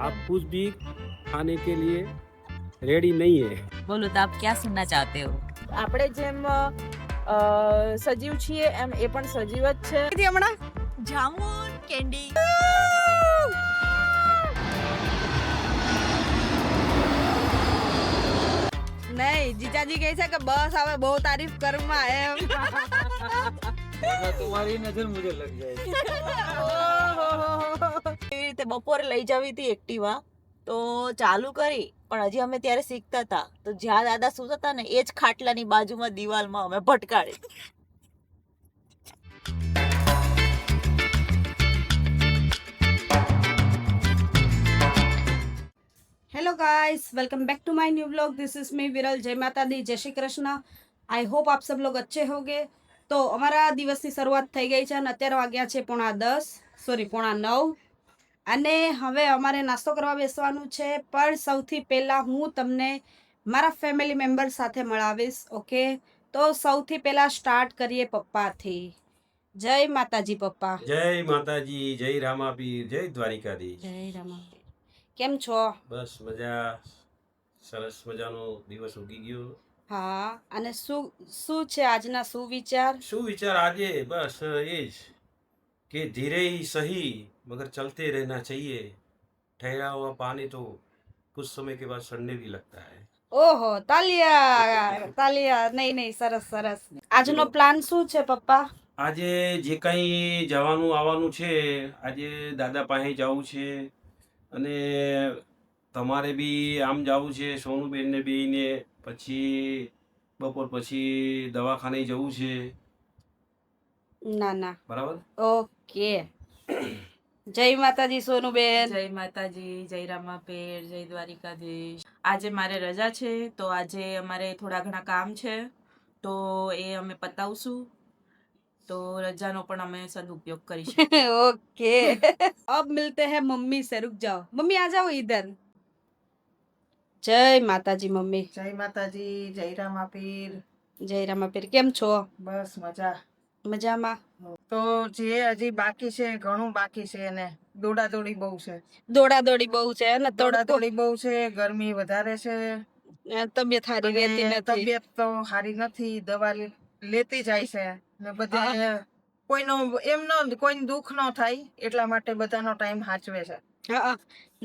आप कुछ भी खाने के लिए रेडी नहीं है। बोलो तो आप क्या सुनना चाहते हो? આપણે જેમ સજીવ છીએ એમ એ પણ સજીવ જ છે. હમણાં જામુન કેન્ડી. નહીં, જીજાજી કહે છે કે બસ હવે બહુ તારીફ કરમાં એમ. तुम्हारी नजर मुझे लग जाएगी। એવી રીતે બપોરે લઈ જવી હતી એક્ટિવા તો ચાલુ કરી પણ હજી અમે ત્યારે શીખતા હતા તો જ્યાં દાદા સૂતા હતા ને એ જ ખાટલાની બાજુમાં દિવાલમાં અમે ભટકાડી. Hello guys, welcome back to my new vlog. This is me Viral. जय माता दी, जय श्री कृष्ण. आई होप आप सब लोग अच्छे होंगे. તો અમારા દિવસની શરૂઆત થઈ ગઈ છે અને અત્યારે વાગ્યા છે 9:30 અને હવે અમારે નાસ્તો કરવા બેસવાનું છે. પણ સૌથી પહેલાં હું તમને મારા ફેમિલી મેમ્બર સાથે મળાવીશ. ઓકે, તો સૌથી પહેલાં સ્ટાર્ટ કરીએ પપ્પાથી. જય માતાજી પપ્પા. जय माता जी, जय रामापीर, जय द्वारिकाधीश. જય રામા. કેમ છો? બસ મજા, સરસ મજાનો દિવસ ઉગી ગયો. હા, અને શું છે આજના સુવિચાર? શું વિચાર આજે? બસ એ જ કે धीरे ही सही मगर चलते रहना चाहिए. ठहरा हुआ पानी तो कुछ समय के बाद सड़ने भी लगता है. ઓહો, તાલિયા તાલિયા. નહીં નહીં, સરસ સરસ. આજનો પ્લાન શું છે પપ્પા? આજે જે કંઈ જવાનું આવવાનું છે, આજે દાદા પાસે જવું છે અને તમારે બી આમ જવું છે, સોનુબેનને બેયને. પછી બપોર પછી દવાખાને જવું છે. ના ના, બરાબર. ઓકે. જય માતાજી સોનુબેન. જય માતાજી, જય રામાપીર, જય દ્વારિકાધીશ. આજે મારે રજા છે તો આજે અમારે થોડા ઘણા કામ છે તો એ અમે પતાવશું તો રજાનો પણ અમે સદુપયોગ કરીશું. ओके. अब मिलते हैं मम्मी से. रुक जाओ मम्मी, आ जाओ इधर. जय माताजी मम्मी. જય માતાજી, જય રામાપીર. જય રામાપીર. કેમ છો? બસ મજા. મજામાં? તો જે હજી બાકી છે, ઘણું બાકી છે એને દોડાદોડી બહુ છે. દોડાદોડી બહુ છે ને, દોડાદોડી બહુ છે, ગરમી વધારે છે, તબિયત સારી રહેતી અને નથી. તબિયત તો સારી નથી, દવા લેતી જાય છે ને બધે. કોઈનો એમ ન કોઈને દુઃખ ન થાય એટલા માટે બધાનો ટાઈમ સાચવે છે હા,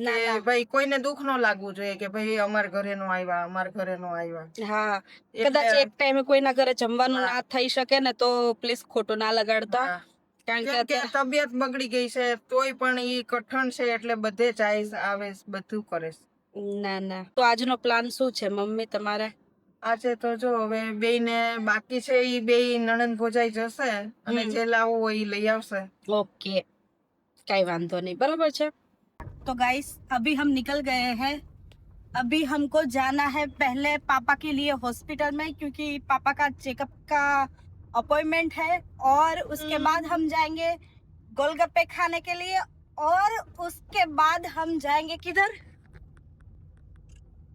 ના કે ના. ભાઈ કોઈને દુઃખ ન લાગવું જોઈએ કે ભાઈ અમાર ઘરે નો આવ્યા, અમાર ઘરે નો આવ્યા. હા, એટલે- કદાચ એક ટાઈમે કોઈના ઘરે જમવાનું હા. ના થઈ શકે ને તો પ્લીઝ ખોટું ના લગાડતા. હા. કારણ કે કેમ કે અત્યારે તબિયત બગડી ગઈ છે તોય પણ ઈ કઠણ છે એટલે બધે જાય આવે છે, બધું કરે છે. ના ના. તો આજનો પ્લાન શું છે મમ્મી તમારે? આજે તો જો હવે બેયને બાકી છે, ઈ બેય નણંદ ભોજાઈ જશે અને જે લાવવું હોય ઈ લઈ આવશે. ओके, कई वांधो नहीं, बराबर है. तो गाइस अभी हम निकल गए हैं. अभी हमको जाना है पहले पापा के लिए हॉस्पिटल में क्योंकि पापा का चेकअप का अपॉइंटमेंट है और उसके बाद हम जाएंगे गोलगप्पे खाने के लिए और उसके बाद हम जाएंगे किधर?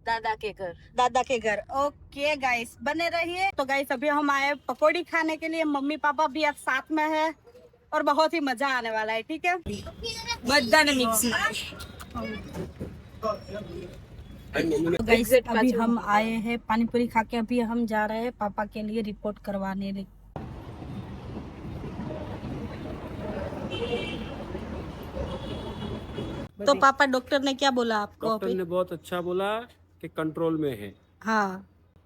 દાદા કે ઘર. दादा के घर. ओके गाइस, बने रहिए. तो गाइस अभी हम आए पकौड़ी खाने के लिए. मम्मी पापा भी अब साथ में है और बहुत ही मजा आने वाला है. ठीक है, બધાને મિક્સ. तो गाइस अभी हम आए हैं पानी पूरी खा के अभी हम जा रहे हैं पापा के लिए रिपोर्ट करवाने. तो पापा डॉक्टर ने क्या बोला आपको डॉक्टर अभी? ने बहुत अच्छा बोला कि कंट्रोल में है. हाँ,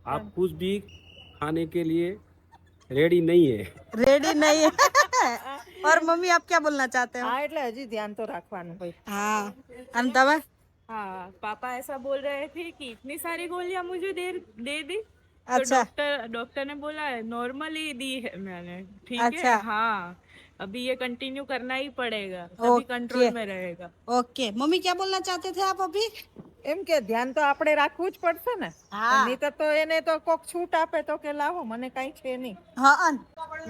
आप कुछ भी खाने के लिए रेडी नहीं है. रेडी नहीं है. और मम्मी आप क्या बोलना चाहते हो? હા, એટલે હજી ધ્યાન તો રાખવાનું ભાઈ. हाँ, अमिताभ. हाँ, पापा ऐसा बोल रहे थे कि इतनी सारी गोलियां मुझे दे दी. तो अच्छा. डॉक्टर ने बोला है नॉर्मली दी है मैंने. ठीक अच्छा. है. हाँ, अभी ये कंटिन्यू करना ही पड़ेगा तभी ओके. कंट्रोल में रहेगा. ओके, मम्मी क्या बोलना चाहते थे आप अभी? એમ કે ધ્યાન તો આપણે રાખવું જ પડશે ને. हाँ. નહીં તો એને તો કોક છૂટ આપે તો કે લાવો મને કઈ છે નહીં. हाँ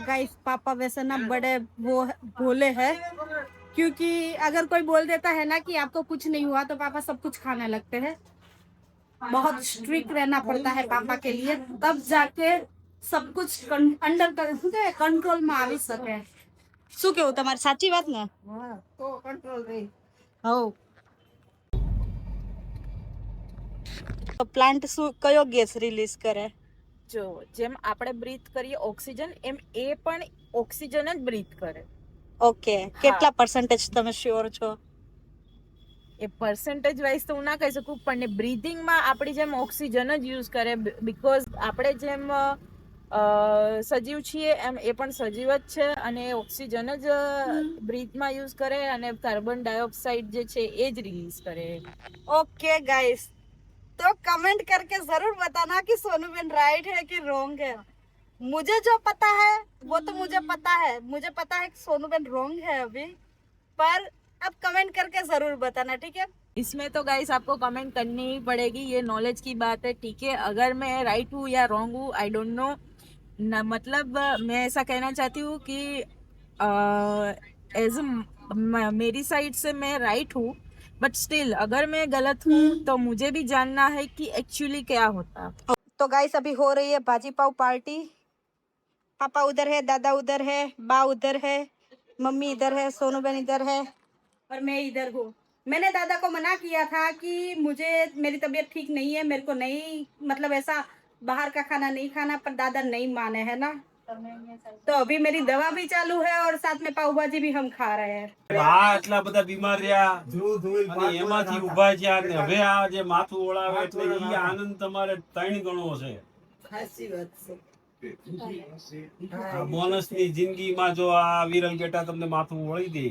गाइस, पापा वैसे ना बड़े वो भोले हैं क्योंकि अगर कोई बोल देता है ना कि आपको कुछ नहीं हुआ तो पापा सब कुछ खाने लगते हैं. बहुत स्ट्रिक्ट रहना पड़ता है पापा के लिए, तब जाके सब कुछ अंडर कंट्रोल में આવી શકે. શું કેવું તમારી? સાચી વાત ને? હા, તો કંટ્રોલ રહી. હો. પ્લાન્ટ શું કયો ગેસ રિલીઝ કરે? જો જેમ આપણે બ્રીથ કરીએ ઓક્સિજન, એમ એ પણ ઓક્સિજન જ બ્રીથ કરે. ઓકે, કેટલા પર્સન્ટેજ તમે શ્યોર છો? એ પર્સન્ટેજ વાઇઝ તો હું ના કહી શકું, પણ બ્રીથિંગમાં આપણી જેમ ઓક્સિજન જ યુઝ કરે, બીકોઝ આપણે જેમ સજીવ છીએ એમ એ પણ સજીવ જ છે, અને ઓક્સિજન જ બ્રીથમાં યુઝ કરે, અને કાર્બન ડાયોક્સાઇડ જે છે એ જ રિલીઝ કરે. ओके गाइस, तो कमेंट करके जरूर बताना कि सोनू बेन राइट है कि रॉन्ग है. मुझे जो पता है वो तो मुझे पता है कि सोनू बेन रॉन्ग है अभी, पर आप कमेंट करके जरूर बताना, ठीक है? इसमें तो गाइस आपको कमेंट करनी ही पड़ेगी, ये नॉलेज की बात है, ठीक है? अगर मैं राइट हूँ या रॉन्ग हूँ, आई डोंट नो, मतलब मैं ऐसा कहना चाहती हूँ कि एज मेरी साइड से मैं राइट हूँ, बट स्टिल अगर मैं गलत हूँ तो मुझे भी जानना है कि एक्चुअली क्या होता. तो गाइस अभी हो रही है भाजी पाव पार्टी. पापा उधर है, दादा उधर है, बा उधर है, मम्मी इधर है, सोनू बेन इधर है और मैं इधर हूँ. मैंने दादा को मना किया था कि मुझे मेरी तबीयत ठीक नहीं है, मेरे को नहीं, मतलब ऐसा बाहर का खाना नहीं खाना, पर दादा नहीं माने, है ना? तो अभी मेरी दवा भी चालू है और साथ में पाव भाजी भी हम खा रहे हैं. આ એટલા બધા બીમાર રહ્યા અને એમાંથી ઊભા થયા ને હવે આ જે માથું ઓળાવે એટલે ઈ આનંદ તમારે 3 ગણો છે. સાચી વાત છે. આ બોનસની જિંદગીમાં જો આ વિરલ બેટા તમને માથું ઓળી દે.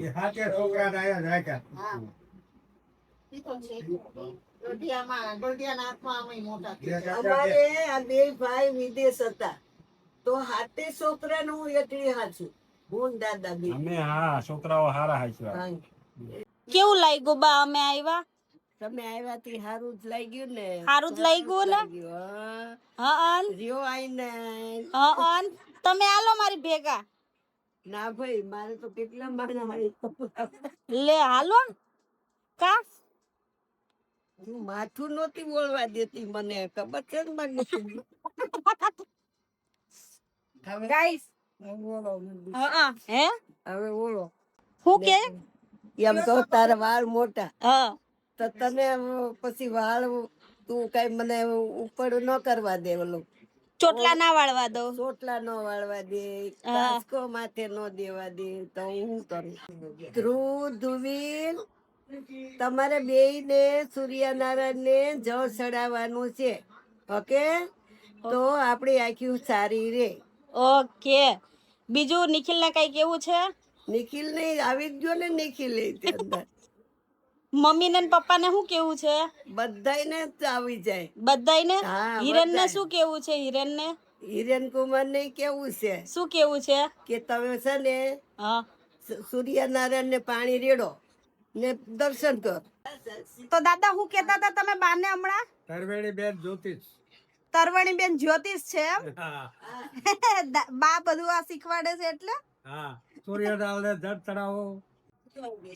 અમારે આ બે ભાઈ વિદેશ હતા, તો હાથે છોકરાનું એટલી હાચું, હું ને દાદા બે. અમે હા છોકરાઓ હારા હાચવા. કેવું લાગ્યું બા અમે આવ્યા? તમે આવ્યાથી હારું જ લાગ્યું ને? હારું જ લાગ્યું ને? હા, હા રહ્યો આઈને. હા, તમે આલો મારી ભેગા. ના ભાઈ, મારે તો કેટલા માણસ લે હાલો કા હું માથું નહોતી બોલવા દેતી, મને ખબર છે ને મને. ગાઈસ બોલો હે હવે બોલો. હું કે એમ તો તારા વાળ મોટા, હા તો તને પછી વાળ તું કઈ મને ઉપર ન કરવા દે, ઓલું ચોટલા ના વાળવા દો. ચોટલા ન વાળવા દે, કાચકો માથે ન દેવા દે, તો હું કરું? ધ્રુવ ધ્રુવીન તમારે બેયને સૂર્યનારાયણ ને જળ ચડાવવાનું છે, ઓકે? તો આપણી આખી સારી રે. ઓકે, બીજું નિખિલ ને કઈ કેવું છે? નિખિલ ને આવી જ ગયો ને, નિખિલ અંદર મમ્મી ને પપ્પા ને શું કેવું છે? બધાયને જ આવી જાય. બધાયને? હા, હિરેન ને બધાય. શું કેવું છે? હિરેન ને હિરેન કુમાર ને કેવું છે શું કેવું છે? કે તમે છે ને હા સૂર્યનારાયણ ને પાણી રેડો ને દર્શન કર. તો દાદા હું કેતા હતા તમે બાને હમણાં? તરવેણી બેન જ્યોતિષ. તરવણી બેન જ્યોતિષ છે એમ? હા બા બધું આ શીખવાડે છે એટલે? હા, સૂર્યનારાયણ જળ ચડાવો.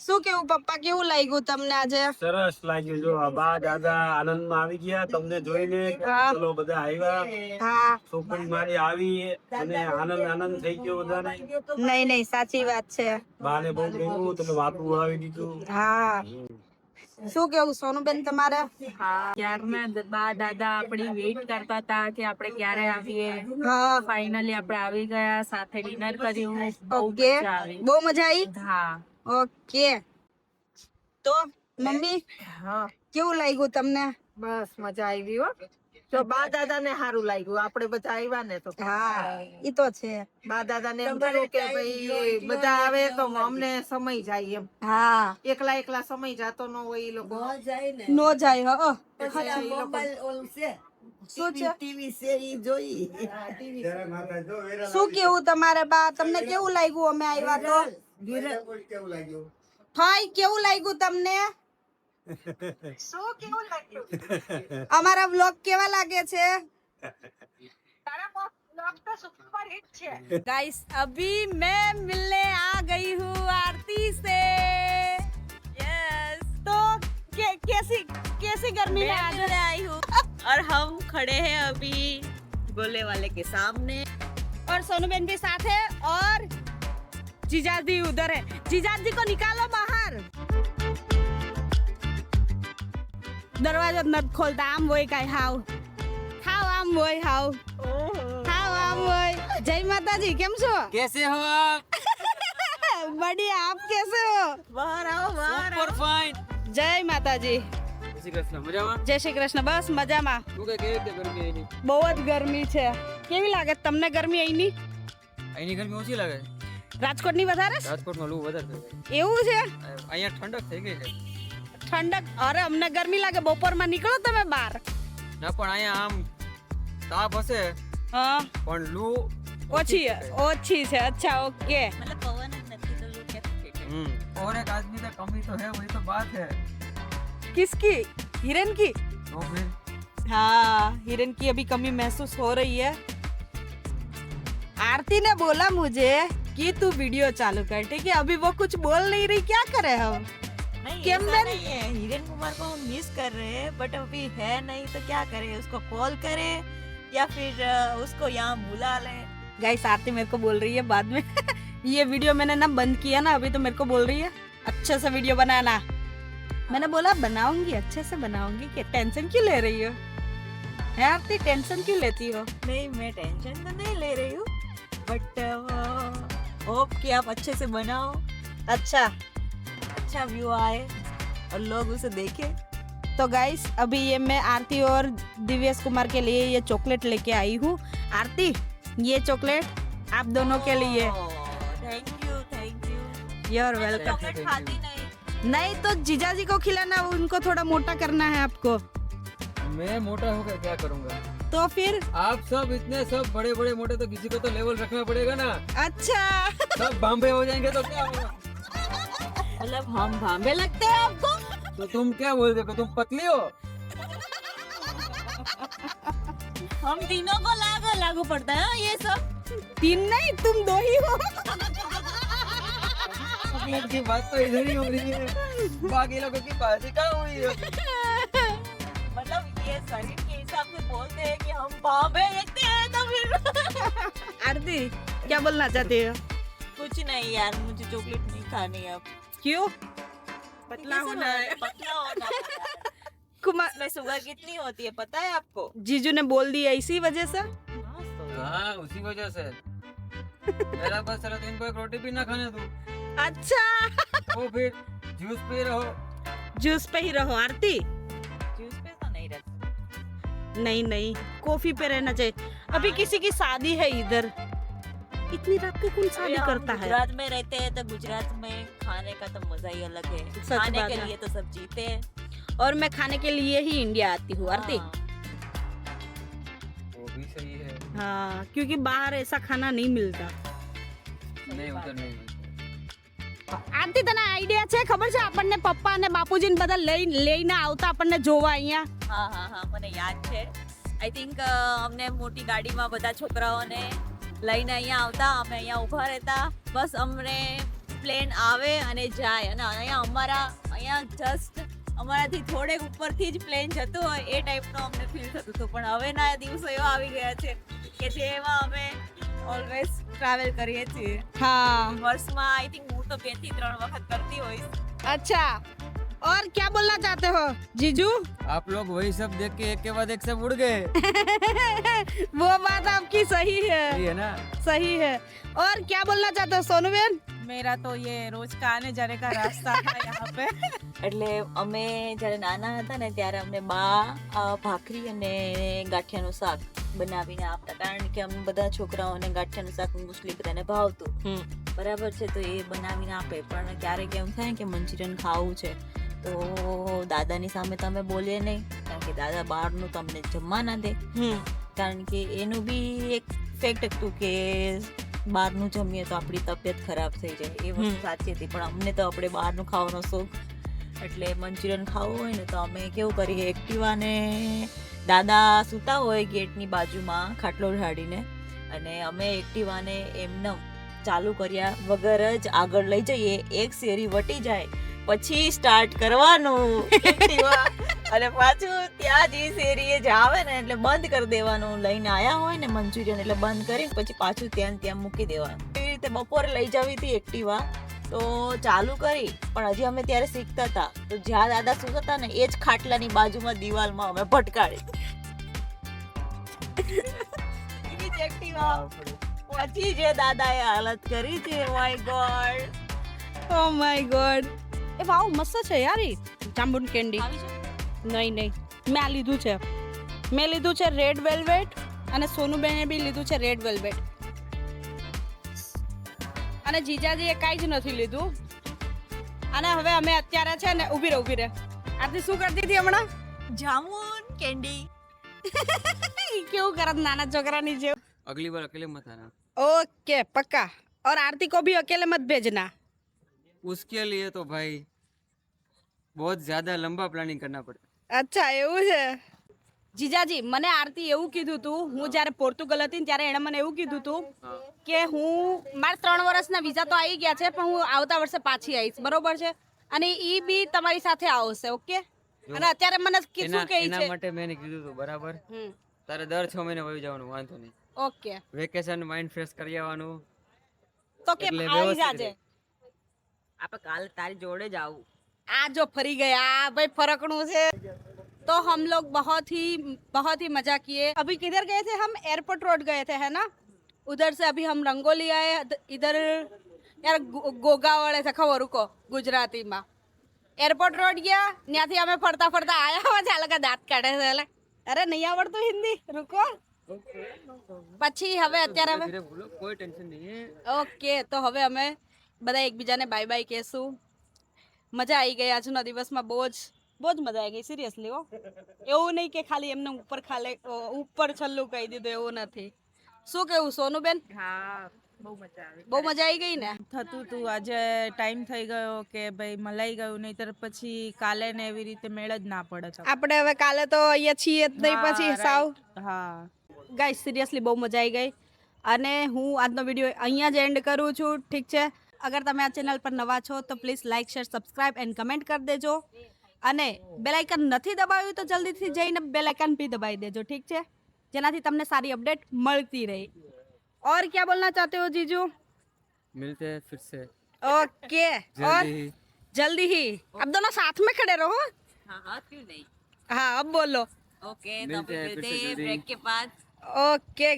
શું કેવું પપ્પા, કેવું લાગ્યું તમને આજે? સરસ લાગ્યું. જો આ બા દાદા આનંદમાં આવી ગયા તમને જોઈને. ચલો બધા આવ્યા, હા છોકરી મારી આવી અને આનંદ થઈ ગયો બધાને. નહીં સાચી વાત છે. બાને બહુ ગમ્યું, તમે વાતું ઉડાવી દીધું. હા શું કેવું સોનુબેન તમારે? ક્યારના બા દાદા આપણી વેઇટ કરતા હતા કે આપણે ક્યારે આવીએ. હા ફાઇનલી આપણે આવી ગયા, સાથે ડિનર કર્યું, બહુ ઓકે, મજા આવી. બહુ મજા આવી. હા ઓકે, તો મમ્મી હા, કેવું લાગ્યું તમને? બસ મજા આવી હો. તો બા દાદા ને સારું લાગ્યું, આપણે બધા આવ્યા ને તો. હા ઈ તો છે. બા દાદા ને એમ થયું કે ભાઈ બધા આવે તો અમને સમય જાય એમ. હા એકલા એકલા સમય જાતો ન હોય, એ લોકો જાય ને. નો જાય. હો શું છે ટીવી છે ઈ જોઈ. શું કેવું તમારે બા, તમને કેવું લાગ્યું અમે આવ્યા તો? ભાઈ કેવું લાગ્યું તમને? અમારા વ્લોગ કેવા લાગે છે? गाइस अभी मैं मिलने आ गई हूँ आरती से. यस, तो कैसी गर्मी मैं है? आगरा आई हूँ और हम खड़े हैं अभी गोले वाले के सामने. और सोनू बहन भी साथ है और जीजाजी उधर है. जीजाजी को निकालो बाहर. દરવાજો જ નથી ખોલતા, આમ હોય કાંઈ હાવ આમ હોય હાવ આમ હોય. જય માતાજી, કેમ છો? कैसे हो आप? બઢિયા, આપ કેસે હો? બહાર આવો, બહાર આવો. Super fine. જય માતાજી. जय श्री कृष्ण. मजाમાં? જય શ્રી કૃષ્ણ. બસ મજામાં. શું કે કેવી રીતે ગરમી અહીંની? બહુ જ ગરમી છે. કેવી લાગે તમને ગરમી અહીંની? અહીંની ગરમી ઓછી લાગે? રાજકોટની વધારે છે? રાજકોટમાં લૂ વધારે છે. એવું છે? અહીંયા ઠંડક થઈ ગઈ છે. ઠંડક? અરે અમને ગરમી લાગે. બપોરમાં નીકળો તમે બહાર. ના પણ અહીંયા આમ તાપ હશે હા, પણ લૂ ઓછી છે. અચ્છા, ઓકે. મતલબ પવન જ નથી તો લૂ ક્યાંથી ફેંકે? और एक आदमी का कमी तो है, वही तो बात है. किसकी? हिरन की? तो फिर हाँ, हिरन की अभी कमी महसूस हो रही है. आरती ने बोला मुझे कि तू वीडियो चालू कर. ठीक है, अभी वो कुछ बोल नहीं रही, क्या करे हम? नहीं, क्या ऐसा मैं- नहीं है, हिरेन कुमार को हम मिस कर रहे हैं बट अभी है नहीं तो क्या करें, उसको कॉल करें या फिर उसको यहाँ बुला ले. गाइस, आरती मेरे को बोल रही है बाद में ये वीडियो मैंने ना बंद किया ना, अभी तो मेरे को बोल रही है अच्छे से वीडियो बनाना. मैंने बोला बनाऊंगी, अच्छे से बनाऊंगी. कि टेंशन क्यों ले रही हो? है आरती, टेंशन क्यों लेती हो? नहीं, मैं टेंशन तो नहीं ले रही हूँ बट होप कि आप अच्छे से बनाओ, अच्छा व्यू आए और लोग उसे देखें. तो गाइस, अभी ये मैं आरती और दिव्येश कुमार के लिए ये चॉकलेट लेके आई हूँ. आरती, ये चॉकलेट आप दोनों के लिए. Thank you. You are welcome. Chocolate खाती नहीं. नहीं तो जीजा जी को खिलाना, उनको थोड़ा मोटा करना है आपको. मैं मोटा होकर क्या करूंगा? तो फिर आप सब इतने सब बड़े बड़े मोटे, तो किसी को तो लेवल रखना पड़ेगा ना. अच्छा सब बाम्बे हो जाएंगे तो क्या होगा? मतलब हम भांबे लगते हैं आपको? तो तुम क्या बोलते हो, तुम पतली हो? हम तीनों को लागू पड़ता है ये सब. तीन नहीं, तुम दो ही हो. चॉकलेट की बात तो इधर ही हो रही है, बाकी लोगों की बात ही कहाँ हुई है? मतलब ये शरीर के हिसाब से बोलते हैं कि हम भांबे लगते हैं तो फिर आरती, क्या बोलना चाहती हो? कुछ नहीं यार, मुझे चॉकलेट नहीं खानी अब. क्यों? पतला होना है. कुमार इसमें शुगर कितनी होती है पता है आपको? जीजू ने बोल दिया इसी वजह से. हाँ, उसी वजह से. मेरा बस चला तो इनको एक रोटी भी ना खाने दूं. अच्छा, वो फिर जूस पी रहो. जूस पे ही रहो आरती. जूस पे तो नहीं रखते. नहीं, कॉफी पे रहना चाहिए. अभी किसी की शादी है इधर. इतनी रात को कौन शादी हम करता है? गुजरात में रहते हैं तो गुजरात में खाने का तो मजा ही अलग है. सच खाने बात के है. लिए तो सब जीते हैं. और मैं खाने के लिए ही इंडिया आती हूँ आरती. हाँ. वो भी सही है. हाँ, क्योंकि बाहर ऐसा खाना नहीं मिलता. नहीं, उधर नहीं मिलता. આરતી, તને આઈડિયા છે? ખબર છે આપણને પપ્પા અને બાપુજીને બધા લઈને આવતા આપણને જોવા અહીંયા? હા મને યાદ છે. આઈ થિંક અમને મોટી ગાડીમાં બધા છોકરાઓને લઈને અહીંયા આવતા, અમે અહીંયા ઊભા રહેતા, બસ અમને પ્લેન આવે અને જાય અને અહીંયા જસ્ટ અમારાથી થોડેક ઉપરથી જ પ્લેન જતું હોય એ ટાઈપનો અમને ફીલ થતું હતું. પણ હવેના દિવસો એવા આવી ગયા છે કે જેમાં અમે ઓલવેઝ ટ્રાવેલ કરીએ છીએ. हाँ, વર્ષમાં આઈ થિંક હું તો 2 થી 3 વખત કરતી હોઈશ. अच्छा. और क्या बोलना चाहते हो जीजू? आप लोग वही सब देख के एक के बाद एक सब उड़ गए. वो बात आपकी सही है. सही है ना? सही है. और क्या बोलना चाहते हो सोनू बेन? मेरा तो ये रोज का आने जाने का रास्ता है यहाँ पे. એટલે અમે જ્યારે નાના હતા ને ત્યારે અમને બા ભાખરી અને ગાંઠિયાનું શાક બનાવીને આપતા, કારણ કે અમે બધા છોકરાઓને ગાંઠિયાનું શાક મોસ્ટલી બધાને ભાવતું. બરાબર છે, તો એ બનાવીને આપે. પણ ક્યારેક એમ થાય કે મંચુરિયન ખાવું છે તો દાદાની સામે તમે બોલીએ નહીં, કારણ કે દાદા બહારનું તમને જમવા ના દે. કારણ કે એનું બી એક ફેક્ટ હતું કે બહારનું જમીએ તો આપણી તબિયત ખરાબ થઈ જાય. એ વસ્તુ સાચી હતી, પણ અમને તો આપણે બહારનું ખાવાનો શોખ. એટલે મંચુરિયન ખાવું હોય ને તો અમે કેવું કરીએ, એક્ટિવાને દાદા સૂતા હોય ગેટની બાજુમાં ખાટલો ઢાળીને, અને અમે એક્ટિવાને એમને ચાલુ કર્યા વગર જ આગળ લઈ જઈએ. એક શેરી વટી જાય પછી સ્ટાર્ટ કરવાનું એક્ટિવા, અને પાછું ત્યાં જ શેરીએ જ આવે ને એટલે બંધ કરી દેવાનું. લઈને આયા હોય ને મંચુરિયન એટલે બંધ કરી પછી પાછું ત્યાં મૂકી દેવાનું. એવી રીતે બપોરે લઈ જવી હતી એક્ટિવા તો ચાલુ કરી, પણ હજી અમે ત્યારે શીખતા હતા, તો જ્યાં દાદા સૂતા હતા ને એ જ ખાટલાની બાજુમાં દિવાલમાં અમે ભટકાડી એવી જ એક્ટિવા. પછી જે દાદાએ હાલત કરી છે, my god. Oh my god, એ વાવ મસ્ત છે યાર ઈ જાંબુન કેન્ડી. નહીં મેં આ લીધું છે, મેં લીધું છે રેડ વેલ્વેટ, અને સોનુબેને બી લીધું છે રેડ વેલ્વેટ, અને જીજાજીએ કાંઈ જ નથી લીધું. અને હવે અમે અત્યારે છે ને ઊભી રહે આરતી શું કરતી હતી હમણાં? જામુન કેન્ડી. ઈ કેવું કરત નાના છોકરાની જેવું. अगली बार अकेले मत आना, ओके पक्का, और आरती को भी अकेले मत भेजना. उसके लिए तो भाई बहुत ज्यादा लंबा प्लानिंग करना पड़ता અચ્છા એવું છે. જીજાજી મને આરતી એવું કીધું તું, હું જ્યારે પોર્તુગલ હતી ને ત્યારે એણે મને એવું કીધું તું કે હું મારા 3 વર્ષના વિઝા તો આવી ગયા છે, પણ હું આવતા વર્ષે પાછી આવીશ, બરોબર છે? અને ઈ બી તમારી સાથે આવશે, ઓકે? અને અત્યારે મને શું કહે એના છે? માટે મેં કીધું હતું બરાબર, હમ, તારે દર 6 મહિને વહી જવાનું, વાંધો નહીં, ઓકે. વેકેશન માઇન્ડ ફ્રેશ કરી આવવાનું. તો કેમ એટલે આવી વ્યવસ્થિત જાજે. આપણે કાલે તારી જોડે જ આવું. आ जो फरी गया भाई फरकणू से. तो हम लोग बहुत ही मजा किए. अभी किधर गए थे हम? एयरपोर्ट रोड गए थे, है ना? उधर से अभी हम रंगोली आए. इधर यार गोगा वाले थे, खबर रुको, गुजराती में एयरपोर्ट रोड गया, ત્યાંથી અમે ફરતા ફરતા આયા. મજા લગા દાંત કાઢે છે એટલે. અરે નહીં આવડતું હિન્દી, રૂકો. પછી હવે અત્યારે અમે ધીરે બોલો, કોઈ ટેન્શન નહીં. ઓકે, તો હવે અમે બધા એકબીજાને બાય બાય કહેશું. મજા આવી ગઈ આજના દિવસમાં, બહુ જ મજા આવી ગઈ સિરિયસલી. હો, એવું નહીં કે ખાલી એમને ઉપર છલ્લું કહી દીધું, એવું નથી. શું કેવું સોનુબેન? હા, બહુ મજા આવી. બહુ મજા આવી ગઈ ને? થતું તું આજે ટાઈમ થઈ ગયો કે ભાઈ મલાઈ ગયું, નહીતર પછી કાલે ને એવી રીતે મેળ જ ના પડે છે. આપણે હવે કાલે તો અહીંયા છીએ જ નહીં, પછી સાવ. હા, ગાઈસ સિરિયસલી બહુ મજા આવી ગઈ, અને હું આજનો વિડીયો અહીંયા જ એન્ડ કરું છું, ઠીક છે? અગર તમે આ ચેનલ પર નવા છો તો please like share subscribe and comment કરી દેજો, અને બેલ આઇકન નથી દબાવ્યું તો જલ્દીથી જઈને બેલ આઇકન भी દબાવી દેજો, ઠીક છે? જેનાથી તમને સારી અપડેટ મળતી રહે. और क्या बोलना चाहते हो जीजू? मिलते हैं फिर से ओके, और जल्दी ही. अब दोनों साथ में खड़े रहो. हाँ, क्यों नहीं. हाँ, अब बोलो. ओके, तो मिलते हैं मिलते फिर से हैं जल्दी. ब्रेक के बाद. ओके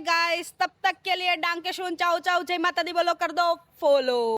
गाइस, तब तक के लिए डांग के शून चाऊ चाऊ, जय माता दी बोलो, कर दो फॉलो.